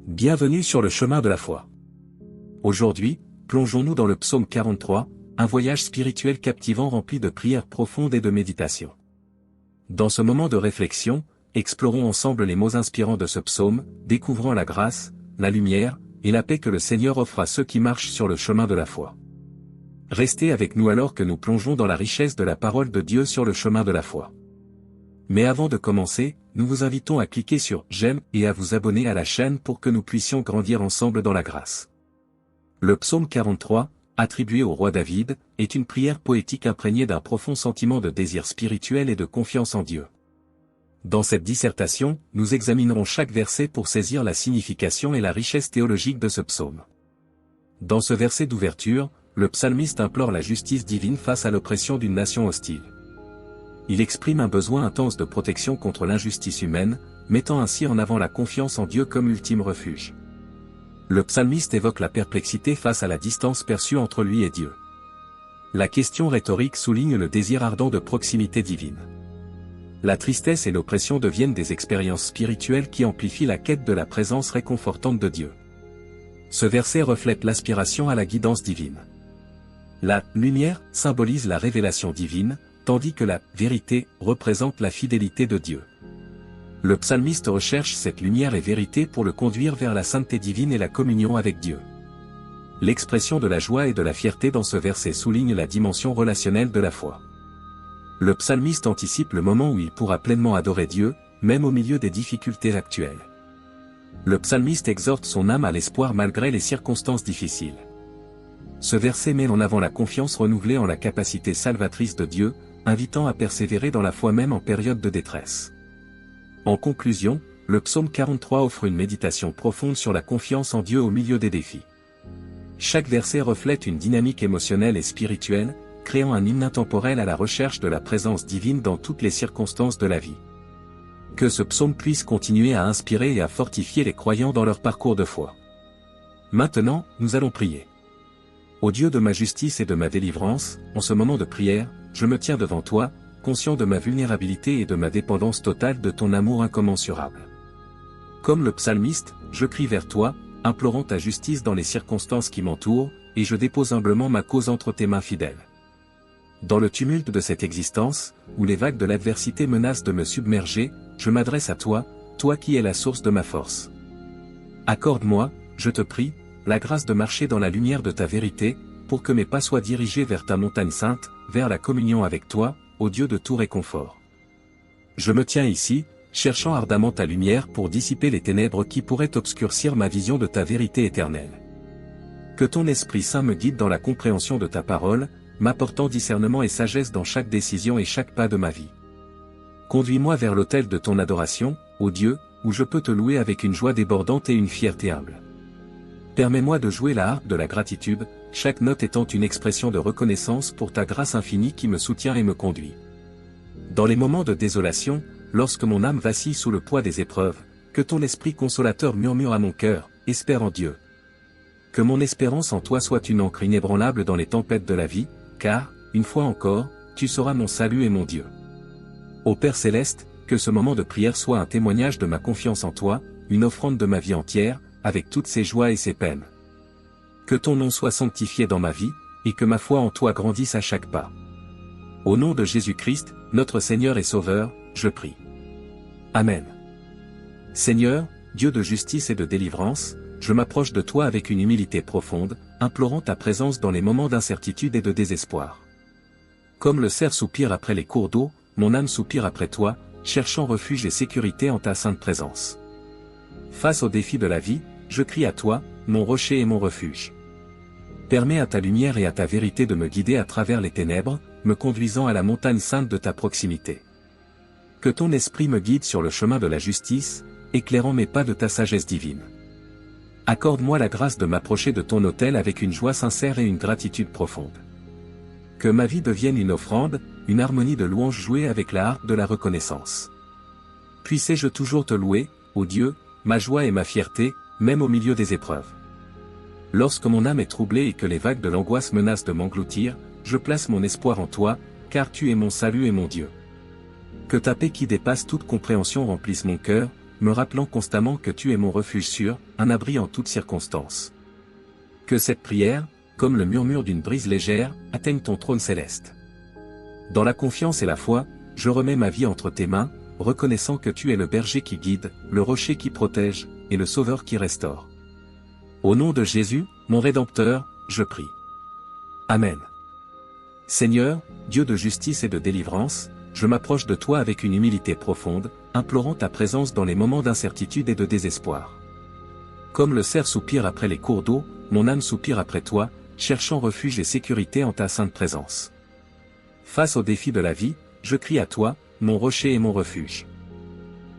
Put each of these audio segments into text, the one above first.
Bienvenue sur le chemin de la foi. Aujourd'hui, plongeons-nous dans le psaume 43, un voyage spirituel captivant rempli de prières profondes et de méditation. Dans ce moment de réflexion, explorons ensemble les mots inspirants de ce psaume, découvrant la grâce, la lumière, et la paix que le Seigneur offre à ceux qui marchent sur le chemin de la foi. Restez avec nous alors que nous plongeons dans la richesse de la parole de Dieu sur le chemin de la foi. Mais avant de commencer, nous vous invitons à cliquer sur « J'aime » et à vous abonner à la chaîne pour que nous puissions grandir ensemble dans la grâce. Le psaume 43, attribué au roi David, est une prière poétique imprégnée d'un profond sentiment de désir spirituel et de confiance en Dieu. Dans cette dissertation, nous examinerons chaque verset pour saisir la signification et la richesse théologique de ce psaume. Dans ce verset d'ouverture, le psalmiste implore la justice divine face à l'oppression d'une nation hostile. Il exprime un besoin intense de protection contre l'injustice humaine, mettant ainsi en avant la confiance en Dieu comme ultime refuge. Le psalmiste évoque la perplexité face à la distance perçue entre lui et Dieu. La question rhétorique souligne le désir ardent de proximité divine. La tristesse et l'oppression deviennent des expériences spirituelles qui amplifient la quête de la présence réconfortante de Dieu. Ce verset reflète l'aspiration à la guidance divine. La lumière symbolise la révélation divine, tandis que la vérité représente la fidélité de Dieu. Le psalmiste recherche cette lumière et vérité pour le conduire vers la sainteté divine et la communion avec Dieu. L'expression de la joie et de la fierté dans ce verset souligne la dimension relationnelle de la foi. Le psalmiste anticipe le moment où il pourra pleinement adorer Dieu, même au milieu des difficultés actuelles. Le psalmiste exhorte son âme à l'espoir malgré les circonstances difficiles. Ce verset met en avant la confiance renouvelée en la capacité salvatrice de Dieu, invitant à persévérer dans la foi même en période de détresse. En conclusion, le psaume 43 offre une méditation profonde sur la confiance en Dieu au milieu des défis. Chaque verset reflète une dynamique émotionnelle et spirituelle, créant un hymne intemporel à la recherche de la présence divine dans toutes les circonstances de la vie. Que ce psaume puisse continuer à inspirer et à fortifier les croyants dans leur parcours de foi. Maintenant, nous allons prier. Ô Dieu de ma justice et de ma délivrance, en ce moment de prière, je me tiens devant toi, conscient de ma vulnérabilité et de ma dépendance totale de ton amour incommensurable. Comme le psalmiste, je crie vers toi, implorant ta justice dans les circonstances qui m'entourent, et je dépose humblement ma cause entre tes mains fidèles. Dans le tumulte de cette existence, où les vagues de l'adversité menacent de me submerger, je m'adresse à toi, toi qui es la source de ma force. Accorde-moi, je te prie, la grâce de marcher dans la lumière de ta vérité, pour que mes pas soient dirigés vers ta montagne sainte, vers la communion avec toi, ô Dieu de tout réconfort. Je me tiens ici, cherchant ardemment ta lumière pour dissiper les ténèbres qui pourraient obscurcir ma vision de ta vérité éternelle. Que ton Esprit Saint me guide dans la compréhension de ta parole, m'apportant discernement et sagesse dans chaque décision et chaque pas de ma vie. Conduis-moi vers l'autel de ton adoration, ô Dieu, où je peux te louer avec une joie débordante et une fierté humble. Permets-moi de jouer la harpe de la gratitude, chaque note étant une expression de reconnaissance pour ta grâce infinie qui me soutient et me conduit. Dans les moments de désolation, lorsque mon âme vacille sous le poids des épreuves, que ton esprit consolateur murmure à mon cœur, espère en Dieu. Que mon espérance en toi soit une ancre inébranlable dans les tempêtes de la vie, car, une fois encore, tu seras mon salut et mon Dieu. Ô Père Céleste, que ce moment de prière soit un témoignage de ma confiance en toi, une offrande de ma vie entière, avec toutes ses joies et ses peines. Que ton nom soit sanctifié dans ma vie, et que ma foi en toi grandisse à chaque pas. Au nom de Jésus-Christ, notre Seigneur et Sauveur, je prie. Amen. Seigneur, Dieu de justice et de délivrance, je m'approche de toi avec une humilité profonde, implorant ta présence dans les moments d'incertitude et de désespoir. Comme le cerf soupire après les cours d'eau, mon âme soupire après toi, cherchant refuge et sécurité en ta sainte présence. Face aux défis de la vie, je crie à toi, mon rocher et mon refuge. Permets à ta lumière et à ta vérité de me guider à travers les ténèbres, me conduisant à la montagne sainte de ta proximité. Que ton esprit me guide sur le chemin de la justice, éclairant mes pas de ta sagesse divine. Accorde-moi la grâce de m'approcher de ton autel avec une joie sincère et une gratitude profonde. Que ma vie devienne une offrande, une harmonie de louanges jouée avec la harpe de la reconnaissance. Puissé-je toujours te louer, ô Dieu, ma joie et ma fierté, même au milieu des épreuves. Lorsque mon âme est troublée et que les vagues de l'angoisse menacent de m'engloutir, je place mon espoir en toi, car tu es mon salut et mon Dieu. Que ta paix qui dépasse toute compréhension remplisse mon cœur, me rappelant constamment que tu es mon refuge sûr, un abri en toutes circonstances. Que cette prière, comme le murmure d'une brise légère, atteigne ton trône céleste. Dans la confiance et la foi, je remets ma vie entre tes mains, reconnaissant que tu es le berger qui guide, le rocher qui protège, et le sauveur qui restaure. Au nom de Jésus, mon Rédempteur, je prie. Amen. Seigneur, Dieu de justice et de délivrance, je m'approche de toi avec une humilité profonde, implorant ta présence dans les moments d'incertitude et de désespoir. Comme le cerf soupire après les cours d'eau, mon âme soupire après toi, cherchant refuge et sécurité en ta sainte présence. Face aux défis de la vie, je crie à toi, mon rocher et mon refuge.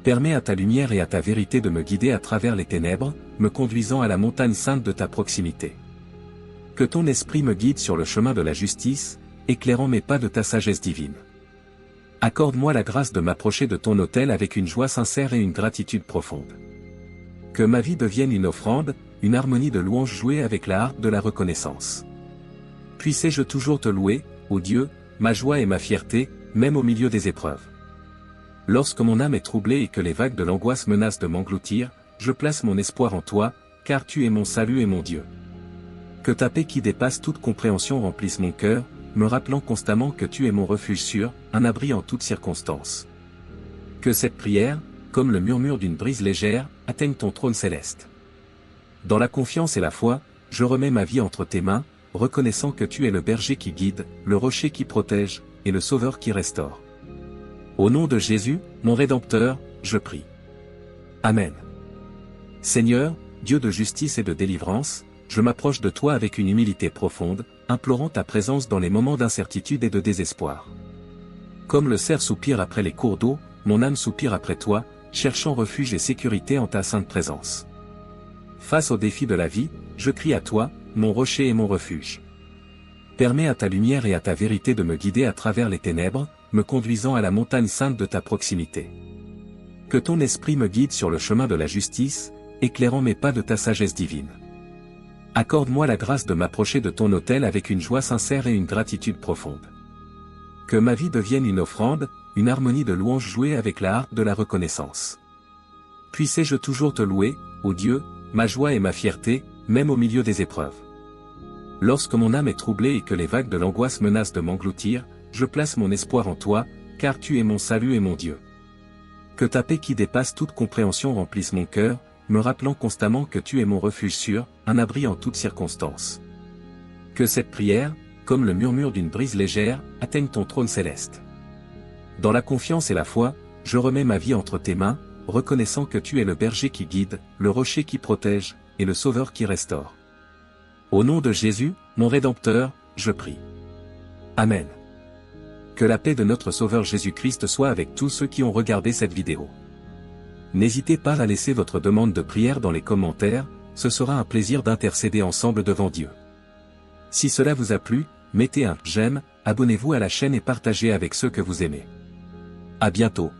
Permets à ta lumière et à ta vérité de me guider à travers les ténèbres, me conduisant à la montagne sainte de ta proximité. Que ton esprit me guide sur le chemin de la justice, éclairant mes pas de ta sagesse divine. Accorde-moi la grâce de m'approcher de ton autel avec une joie sincère et une gratitude profonde. Que ma vie devienne une offrande, une harmonie de louanges jouée avec la harpe de la reconnaissance. Puissé-je toujours te louer, ô Dieu, ma joie et ma fierté, même au milieu des épreuves. Lorsque mon âme est troublée et que les vagues de l'angoisse menacent de m'engloutir, je place mon espoir en toi, car tu es mon salut et mon Dieu. Que ta paix qui dépasse toute compréhension remplisse mon cœur, me rappelant constamment que tu es mon refuge sûr, un abri en toutes circonstances. Que cette prière, comme le murmure d'une brise légère, atteigne ton trône céleste. Dans la confiance et la foi, je remets ma vie entre tes mains, reconnaissant que tu es le berger qui guide, le rocher qui protège, et le sauveur qui restaure. Au nom de Jésus, mon Rédempteur, je prie. Amen. Seigneur, Dieu de justice et de délivrance, je m'approche de toi avec une humilité profonde, implorant ta présence dans les moments d'incertitude et de désespoir. Comme le cerf soupire après les cours d'eau, mon âme soupire après toi, cherchant refuge et sécurité en ta sainte présence. Face aux défis de la vie, je crie à toi, mon rocher et mon refuge. Permets à ta lumière et à ta vérité de me guider à travers les ténèbres, me conduisant à la montagne sainte de ta proximité. Que ton esprit me guide sur le chemin de la justice, éclairant mes pas de ta sagesse divine. Accorde-moi la grâce de m'approcher de ton autel avec une joie sincère et une gratitude profonde. Que ma vie devienne une offrande, une harmonie de louanges jouée avec la harpe de la reconnaissance. Puissé-je toujours te louer, ô Dieu, ma joie et ma fierté, même au milieu des épreuves. Lorsque mon âme est troublée et que les vagues de l'angoisse menacent de m'engloutir, je place mon espoir en toi, car tu es mon salut et mon Dieu. Que ta paix qui dépasse toute compréhension remplisse mon cœur, me rappelant constamment que tu es mon refuge sûr, un abri en toutes circonstances. Que cette prière, comme le murmure d'une brise légère, atteigne ton trône céleste. Dans la confiance et la foi, je remets ma vie entre tes mains, reconnaissant que tu es le berger qui guide, le rocher qui protège, et le sauveur qui restaure. Au nom de Jésus, mon Rédempteur, je prie. Amen. Que la paix de notre Sauveur Jésus-Christ soit avec tous ceux qui ont regardé cette vidéo. N'hésitez pas à laisser votre demande de prière dans les commentaires, ce sera un plaisir d'intercéder ensemble devant Dieu. Si cela vous a plu, mettez un j'aime, abonnez-vous à la chaîne et partagez avec ceux que vous aimez. À bientôt.